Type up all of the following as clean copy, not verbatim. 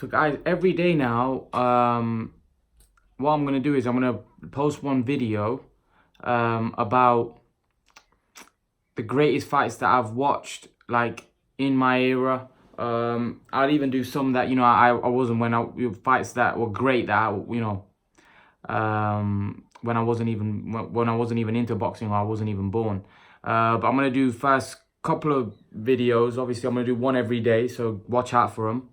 So guys, every day now, what I'm gonna do is I'm gonna post one video about the greatest fights that I've watched, like in my era. I'll even do some that I wasn't fights that were great that when I wasn't even into boxing, or I wasn't even born. But I'm gonna do first couple of videos. Obviously, I'm gonna do one every day, so watch out for them.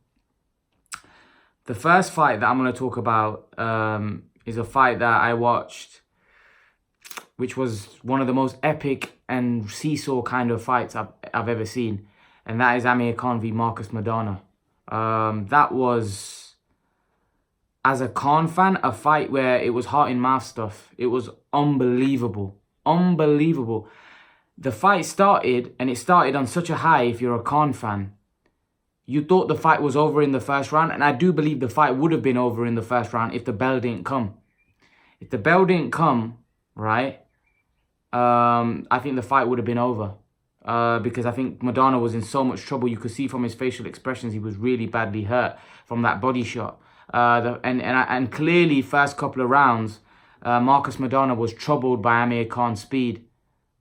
The first fight that I'm going to talk about is a fight that I watched, which was one of the most epic and seesaw kind of fights I've ever seen. And that is Amir Khan v Marcus Madiana. That was, as a Khan fan, a fight where it was heart in mouth stuff. It was unbelievable. Unbelievable. The fight started, and it started on such a high if you're a Khan fan. You thought the fight was over in the first round, and I do believe the fight would have been over in the first round if the bell didn't come. If the bell didn't come, right, I think the fight would have been over. Because I think Madiana was in so much trouble. You could see from his facial expressions he was really badly hurt from that body shot. And clearly, first couple of rounds, Marcus Madiana was troubled by Amir Khan's speed.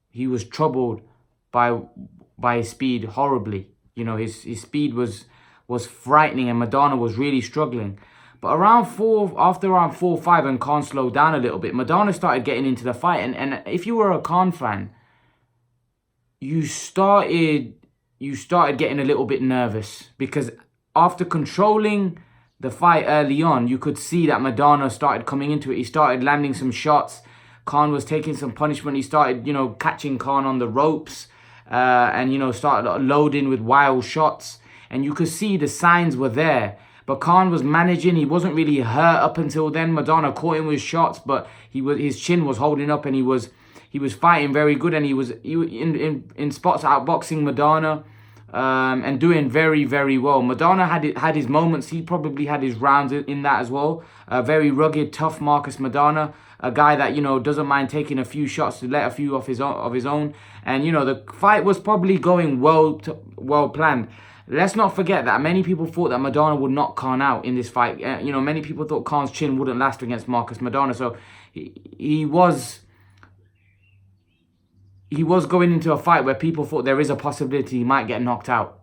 He was troubled by his speed horribly. You know, his speed was frightening, and Madiana was really struggling. But after round 4-5, and Khan slowed down a little bit, Madiana started getting into the fight. And if you were a Khan fan, you started getting a little bit nervous, because after controlling the fight early on, you could see that Madiana started coming into it. He started landing some shots. Khan was taking some punishment. He started, catching Khan on the ropes. And started loading with wild shots, and you could see the signs were there. But Khan was managing. He wasn't really hurt up until then. Madiana caught him with shots, but his chin was holding up, and he was fighting very good, and he was in spots outboxing Madiana, and doing very, very well. Madiana had his moments. He probably had his rounds in that as well. A very rugged, tough Marcus Madiana, a guy that doesn't mind taking a few shots to let a few off his own. And the fight was probably going well planned. Let's not forget that many people thought that Madiana would knock Khan out in this fight. Many people thought Khan's chin wouldn't last against Marcus Madiana. So he was going into a fight where people thought there is a possibility he might get knocked out.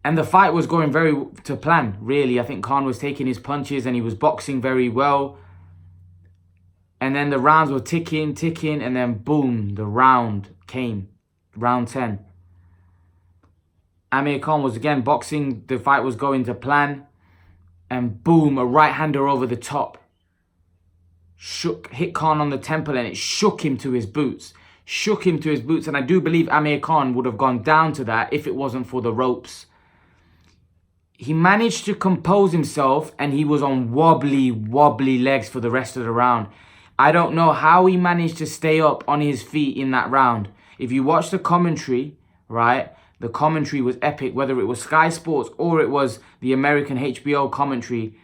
And the fight was going very to plan, really. I think Khan was taking his punches, and he was boxing very well. And then the rounds were ticking, and then boom, the round came. Round 10. Amir Khan was again boxing. The fight was going to plan. And boom, a right-hander over the top. Hit Khan on the temple, and it shook him to his boots. And I do believe Amir Khan would have gone down to that if it wasn't for the ropes. He managed to compose himself, and he was on wobbly legs for the rest of the round. I don't know how he managed to stay up on his feet in that round. If you watch the commentary, right, the commentary was epic, whether it was Sky Sports or it was the American HBO commentary.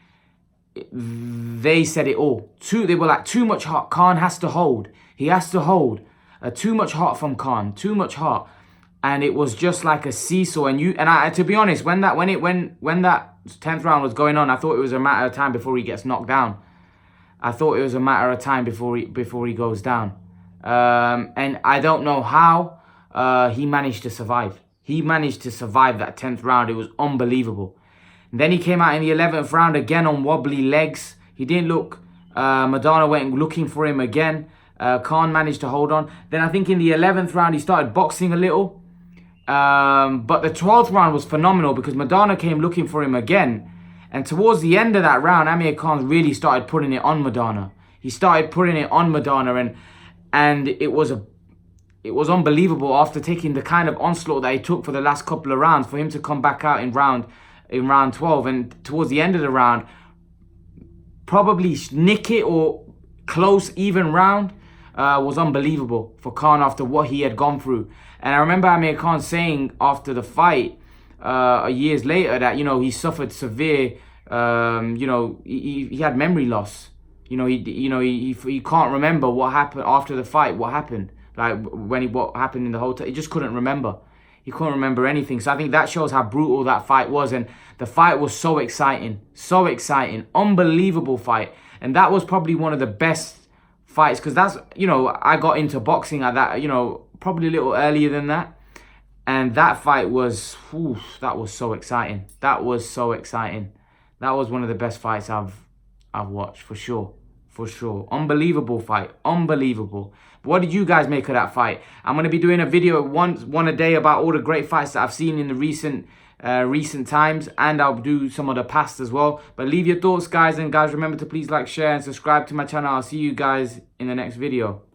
They said it all. They were like, too much heart. Khan has to hold. He has to hold. Too much heart from Khan. Too much heart. And it was just like a seesaw. And to be honest, when that 10th round was going on, I thought it was a matter of time before he gets knocked down. I thought it was a matter of time before he goes down. And I don't know how he managed to survive. He managed to survive that 10th round. It was unbelievable. And then he came out in the 11th round again on wobbly legs. He didn't look. Madiana went looking for him again. Khan managed to hold on. Then I think in the 11th round he started boxing a little. But the 12th round was phenomenal, because Madiana came looking for him again. And towards the end of that round, Amir Khan really started putting it on Madiana. He started putting it on Madiana, and it was unbelievable after taking the kind of onslaught that he took for the last couple of rounds, for him to come back out in round 12, and towards the end of the round, probably nick it or close, even round, was unbelievable for Khan after what he had gone through. And I remember Amir Khan saying after the fight, years later, that he suffered severe, he had memory loss. He can't remember what happened after the fight. What happened, what happened in the hotel? He just couldn't remember. He couldn't remember anything. So I think that shows how brutal that fight was. And the fight was so exciting. So exciting. Unbelievable fight. And that was probably one of the best fights. Because that's, you know, I got into boxing at that, you know, probably a little earlier than that. And that fight was, that was so exciting. That was so exciting. That was one of the best fights I've watched, for sure. For sure. Unbelievable fight. Unbelievable. What did you guys make of that fight? I'm going to be doing a video one a day about all the great fights that I've seen in the recent times. And I'll do some of the past as well. But leave your thoughts, guys. And guys, remember to please like, share, and subscribe to my channel. I'll see you guys in the next video.